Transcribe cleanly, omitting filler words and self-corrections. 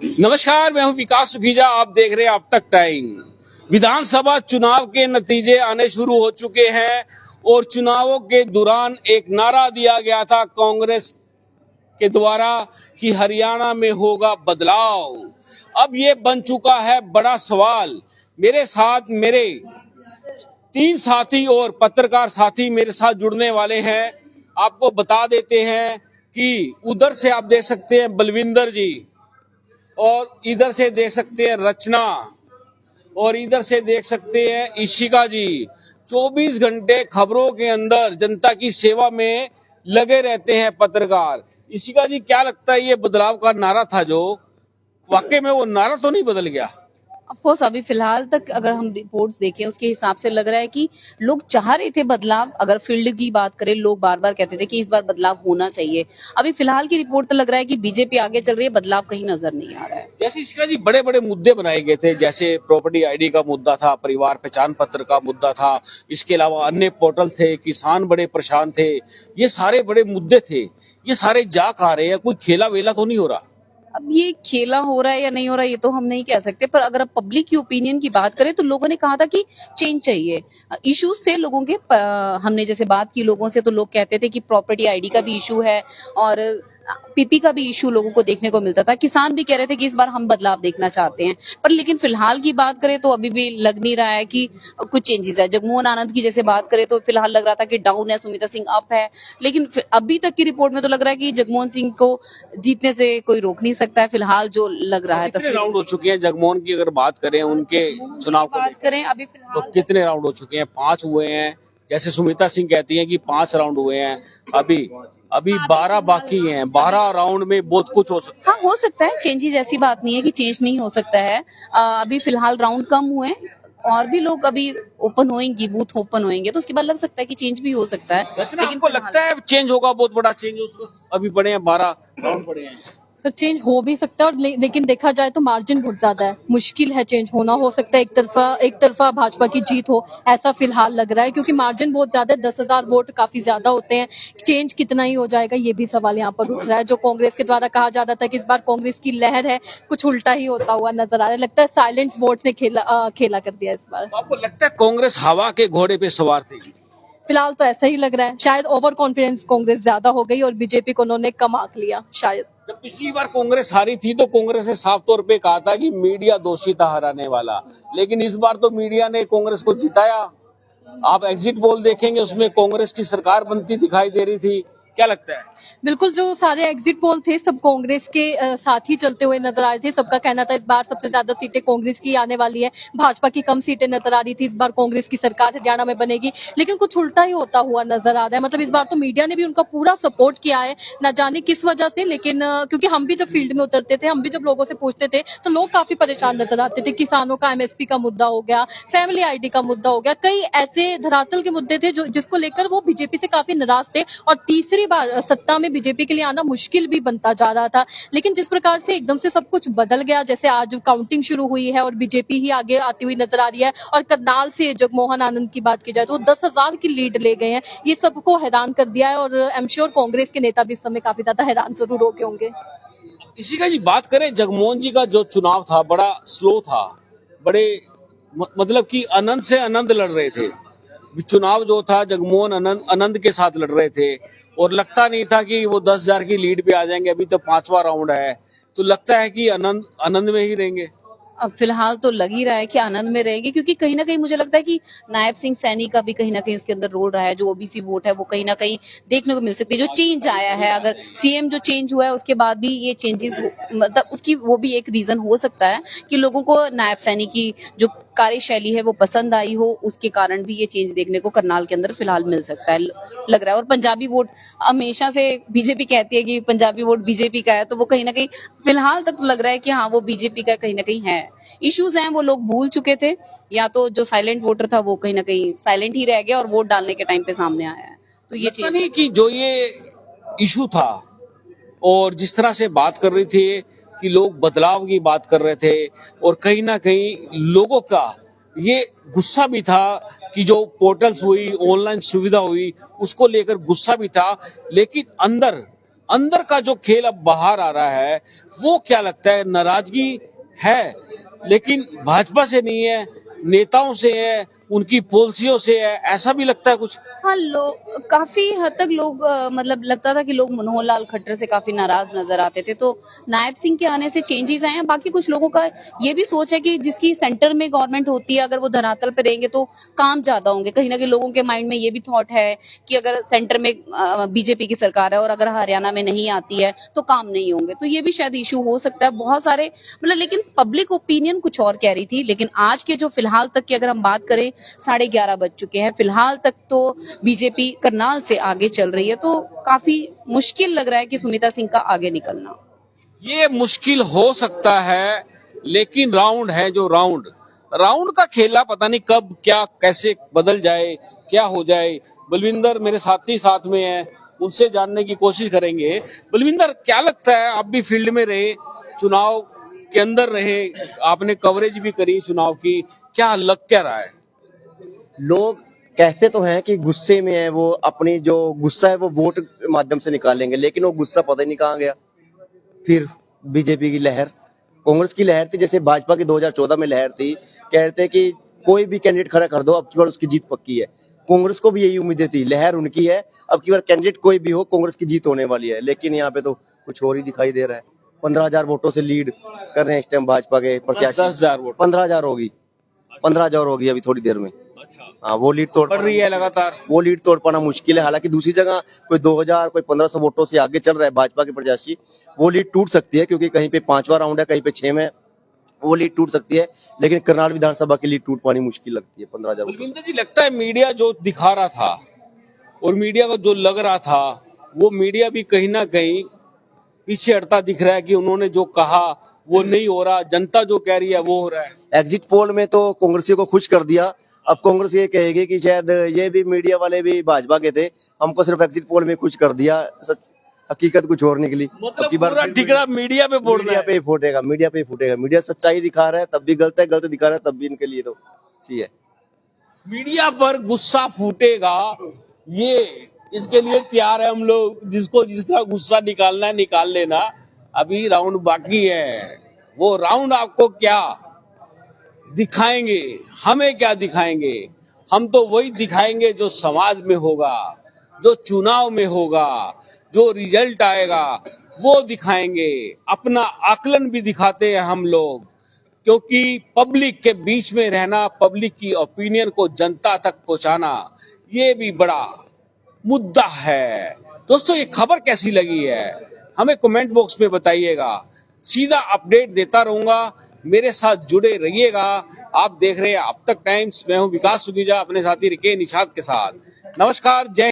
नमस्कार, मैं हूं विकास सुखीजा। आप देख रहे हैं अब तक टाइम। विधानसभा चुनाव के नतीजे आने शुरू हो चुके हैं और चुनावों के दौरान एक नारा दिया गया था कांग्रेस के द्वारा कि हरियाणा में होगा बदलाव। अब ये बन चुका है बड़ा सवाल। मेरे साथ मेरे 3 साथी और पत्रकार साथी मेरे साथ जुड़ने वाले हैं। आपको बता देते हैं कि उधर से आप देख सकते हैं बलविंदर जी, और इधर से देख सकते हैं रचना, और इधर से देख सकते हैं इशिका जी। 24 घंटे खबरों के अंदर जनता की सेवा में लगे रहते हैं पत्रकार। इशिका जी, क्या लगता है ये बदलाव का नारा था जो वाकई में वो नारा तो नहीं बदल गया? ऑफ कोर्स अभी फिलहाल तक अगर हम रिपोर्ट्स देखें उसके हिसाब से लग रहा है कि लोग चाह रहे थे बदलाव। अगर फील्ड की बात करें, लोग बार बार कहते थे कि इस बार बदलाव होना चाहिए। अभी फिलहाल की रिपोर्ट तो लग रहा है कि बीजेपी आगे चल रही है, बदलाव कहीं नजर नहीं आ रहा है। जैसे इसका जी बड़े बड़े मुद्दे बनाए गए थे, जैसे प्रॉपर्टी आईडी का मुद्दा था, परिवार पहचान पत्र का मुद्दा था, इसके अलावा अन्य पोर्टल थे, किसान बड़े परेशान थे। ये सारे बड़े मुद्दे थे, ये सारे जा कहा रहे हैं? कोई खेला वेला तो नहीं हो रहा? अब ये खेला हो रहा है या नहीं हो रहा है ये तो हम नहीं कह सकते, पर अगर अब पब्लिक की ओपिनियन की बात करें तो लोगों ने कहा था कि चेंज चाहिए। इश्यूज थे लोगों के, हमने जैसे बात की लोगों से तो लोग कहते थे कि प्रॉपर्टी आईडी का भी इशू है और पीपी का भी इशू लोगों को देखने को मिलता था। किसान भी कह रहे थे कि इस बार हम बदलाव देखना चाहते हैं, पर लेकिन फिलहाल की बात करें तो अभी भी लग नहीं रहा है कि कुछ चेंजेस है। जगमोहन आनंद की जैसे बात करें तो फिलहाल लग रहा था कि डाउन है, सुमित्रा सिंह अप है, लेकिन अभी तक की रिपोर्ट में तो लग रहा है कि जगमोहन सिंह को जीतने से कोई रोक नहीं सकता है फिलहाल जो लग रहा है। कितने राउंड हो चुके हैं जगमोहन की अगर बात करें, उनके चुनाव की बात करें अभी तो फिलहाल कितने राउंड हो चुके हैं? 5 हुए हैं, जैसे सुमित्रा सिंह कहती हैं कि 5 राउंड हुए हैं। अभी अभी 12 बाकी हैं। 12 राउंड में बहुत कुछ हो सकता है। हाँ हो सकता है चेंजेस, ऐसी बात नहीं है कि चेंज नहीं हो सकता है। अभी फिलहाल राउंड कम हुए और भी लोग अभी ओपन होंगे, बूथ ओपन होंगे तो उसके बाद लग सकता है कि चेंज भी हो सकता है। वैसे ना लेकिन आपको लगता है चेंज होगा, बहुत बड़ा चेंज उसको? अभी पड़े हैं 12 राउंड पड़े हैं। तो चेंज हो भी सकता है और लेकिन देखा जाए तो मार्जिन बहुत ज्यादा है, मुश्किल है चेंज होना। हो सकता है एक तरफा भाजपा की जीत हो, ऐसा फिलहाल लग रहा है क्योंकि मार्जिन बहुत ज्यादा है। 10,000 वोट काफी ज्यादा होते हैं। चेंज कितना ही हो जाएगा ये भी सवाल यहाँ पर उठ रहा है। जो कांग्रेस के द्वारा कहा जा रहा था कि इस बार कांग्रेस की लहर है, कुछ उल्टा ही होता हुआ नजर आ रहा है। लगता है साइलेंट वोट ने खेला कर दिया इस बार। तो आपको लगता है कांग्रेस हवा के घोड़े पे सवार थी? फिलहाल तो ऐसा ही लग रहा है। शायद ओवर कॉन्फिडेंस कांग्रेस ज्यादा हो गई और बीजेपी को उन्होंने कम आंक लिया शायद। जब पिछली बार कांग्रेस हारी थी तो कांग्रेस ने साफ तौर पे कहा था कि मीडिया दोषी था हराने वाला, लेकिन इस बार तो मीडिया ने कांग्रेस को जिताया। आप एग्जिट पोल देखेंगे, उसमें कांग्रेस की सरकार बनती दिखाई दे रही थी। क्या लगता है? बिल्कुल, जो सारे एग्जिट पोल थे सब कांग्रेस के साथ ही चलते हुए नजर आ रहे थे। सबका कहना था इस बार सबसे ज्यादा सीटें कांग्रेस की आने वाली है, भाजपा की कम सीटें नजर आ रही थी। इस बार कांग्रेस की सरकार हरियाणा में बनेगी, लेकिन कुछ उल्टा ही होता हुआ नजर आ रहा है। मतलब इस बार तो मीडिया ने भी उनका पूरा सपोर्ट किया है, ना जाने किस वजह से। लेकिन क्योंकि हम भी जब फील्ड में उतरते थे, हम भी जब लोगों से पूछते थे तो लोग काफी परेशान नजर आते थे। किसानों का एमएसपी का मुद्दा हो गया, फैमिली आईडी का मुद्दा हो गया, कई ऐसे धरातल के मुद्दे थे जो जिसको लेकर वो बीजेपी से काफी नाराज थे और तीसरी बार सत्ता में बीजेपी के लिए आना मुश्किल भी बनता जा रहा था। लेकिन जिस प्रकार से एकदम से सब कुछ बदल गया, जैसे आज काउंटिंग शुरू हुई है और बीजेपी ही आगे आती हुई नजर आ रही है, और करनाल से जगमोहन आनंद की बात की जाए तो वो 10,000 की लीड ले गए हैं। ये सबको हैरान कर दिया है और आई एम श्योर कांग्रेस के नेता भी इस समय काफी ज्यादा हैरान जरूर हो गए होंगे। इसी का जी बात करें, जगमोहन जी का जो चुनाव था बड़ा स्लो था। बड़े मतलब कि आनंद से आनंद लड़ रहे थे। चुनाव जो था जगमोहन आनंद के साथ लड़ रहे थे और लगता नहीं था कि वो 10,000 की लीड पे आ जाएंगे। अभी तो 5वां राउंड है, तो लगता है कि आनंद में ही रहेंगे। अब फिलहाल तो लग ही रहा है कि आनंद में रहेगी, क्योंकि कहीं ना कहीं मुझे लगता है कि नायब सिंह सैनी का भी कहीं ना कहीं उसके अंदर रोल रहा है। जो ओबीसी वोट है वो कहीं ना कहीं देखने को मिल सकती है। जो चेंज आया है, अगर सीएम जो चेंज हुआ है उसके बाद भी ये चेंजेस, मतलब उसकी वो भी एक रीजन हो सकता है कि लोगों को नायब सैनी की जो कार्यशैली है वो पसंद आई हो, उसके कारण भी ये चेंज देखने को करनाल के अंदर फिलहाल मिल सकता है, लग रहा है। और पंजाबी वोट हमेशा से बीजेपी कहती है कि पंजाबी वोट बीजेपी का है, तो वो कहीं ना कहीं फिलहाल तक लग रहा है कि हाँ वो बीजेपी का कहीं ना कहीं है। इश्यूज हैं वो लोग भूल चुके थे, या तो जो साइलेंट वोटर था वो कहीं ना कहीं साइलेंट ही रह गया और वोट डालने के टाइम पे सामने आया है। तो ये लगता चीज नहीं कि जो ये इशू था और जिस तरह से बात कर रही थी कि लोग बदलाव की बात कर रहे थे, और कहीं ना कहीं लोगों का ये गुस्सा भी था कि जो पोर्टल्स हुई, ऑनलाइन सुविधा हुई, उसको लेकर गुस्सा भी था। लेकिन अंदर अंदर का जो खेल अब बाहर आ रहा है, वो क्या लगता है? नाराजगी है, लेकिन भाजपा से नहीं है, नेताओं से है, उनकी पॉलिसियों से है, ऐसा भी लगता है कुछ। हाँ, लोग काफी हद तक लोग मतलब लगता था कि लोग मनोहर लाल खट्टर से काफी नाराज नजर आते थे, तो नायब सिंह के आने से चेंजेस आए हैं। बाकी कुछ लोगों का ये भी सोच है कि जिसकी सेंटर में गवर्नमेंट होती है, अगर वो धरातल पे रहेंगे तो काम ज्यादा होंगे। कहीं ना कहीं लोगों के माइंड में ये भी थॉट है कि अगर सेंटर में बीजेपी की सरकार है और अगर हरियाणा में नहीं आती है तो काम नहीं होंगे, तो ये भी शायद इशू हो सकता है। बहुत सारे मतलब, लेकिन पब्लिक ओपिनियन कुछ और कह रही थी। लेकिन आज के जो फिलहाल तक की अगर हम बात करें, 11:30 बज चुके हैं, फिलहाल तक तो बीजेपी करनाल से आगे चल रही है, तो काफी मुश्किल लग रहा है कि सुमिता सिंह का आगे निकलना। ये मुश्किल हो सकता है, लेकिन राउंड है जो राउंड राउंड का खेला पता नहीं कब क्या कैसे बदल जाए, क्या हो जाए। बलविंदर मेरे साथी साथ में है, उनसे जानने की कोशिश करेंगे। बलविंदर, क्या लगता है, आप भी फील्ड में रहे, चुनाव के अंदर रहे, आपने कवरेज भी करी चुनाव की, क्या लग क्या रहा है? लोग कहते तो हैं कि गुस्से में है, वो अपनी जो गुस्सा है वो वोट के माध्यम से निकालेंगे, लेकिन वो गुस्सा पता ही नहीं कहाँ गया। फिर बीजेपी की लहर, कांग्रेस की लहर थी, जैसे भाजपा की 2014 में लहर थी, कहते कि कोई भी कैंडिडेट खड़ा कर दो, अब की बार उसकी जीत पक्की है। कांग्रेस को भी यही उम्मीदें थी, लहर उनकी है, अब की बार कैंडिडेट कोई भी हो, कांग्रेस की जीत होने वाली है। लेकिन यहाँ पे तो कुछ और ही दिखाई दे रहा है। 15,000 वोटों से लीड कर रहे हैं इस टाइम भाजपा के प्रत्याशी। 10,000 वोट 15,000 होगी, 15,000 होगी अभी थोड़ी देर में। हाँ, वो लीड तोड़ बढ़ रही है लगातार। वो लीड तोड़ पाना मुश्किल है। हालांकि दूसरी जगह कोई 2,000 कोई 1,500 वोटों से आगे चल रहा है भाजपा के प्रत्याशी, वो लीड टूट सकती है, क्योंकि कहीं पे 5वां राउंड है, कहीं पे 6 में, वो लीड टूट सकती है। लेकिन करनाल विधानसभा की लीड टूट पानी मुश्किल लगती है 15,000 वोटों से। बलविंदर जी, लगता है मीडिया जो दिखा रहा था और मीडिया को जो लग रहा था, वो मीडिया भी कहीं ना कहीं पीछे हटता दिख रहा है कि उन्होंने जो कहा वो नहीं हो रहा, जनता जो कह रही है वो हो रहा है। एग्जिट पोल में तो कांग्रेसियों को खुश कर दिया। अब कांग्रेस ये कहेगी कि शायद ये भी मीडिया वाले भी भाजपा के थे, हमको सिर्फ एग्जिट पोल में खुश कर दिया, हकीकत कुछ और निकली। मतलब पूरा ठिकरा मीडिया पे बोल रहा मीडिया है। पे ही फूटेगा, मीडिया पे ही फूटेगा। मीडिया सच्चाई दिखा रहा है तब भी गलत है, गलत दिखा रहा है तब भी इनके लिए तो सी है। मीडिया पर गुस्सा फूटेगा, ये इसके लिए तैयार है हम लोग। जिसको जिस तरह गुस्सा निकालना है निकाल लेना, अभी राउंड बाकी है। वो राउंड आपको क्या दिखाएंगे, हमें क्या दिखाएंगे? हम तो वही दिखाएंगे जो समाज में होगा, जो चुनाव में होगा, जो रिजल्ट आएगा वो दिखाएंगे। अपना आकलन भी दिखाते हैं हम लोग, क्योंकि पब्लिक के बीच में रहना, पब्लिक की ओपिनियन को जनता तक पहुंचाना, ये भी बड़ा मुद्दा है। दोस्तों, ये खबर कैसी लगी है हमें कमेंट बॉक्स में बताइएगा। सीधा अपडेट देता रहूंगा, मेरे साथ जुड़े रहिएगा। आप देख रहे हैं अब तक टाइम्स, मैं हूं विकास सुगीजा अपने साथी रिके निषाद के साथ। नमस्कार, जय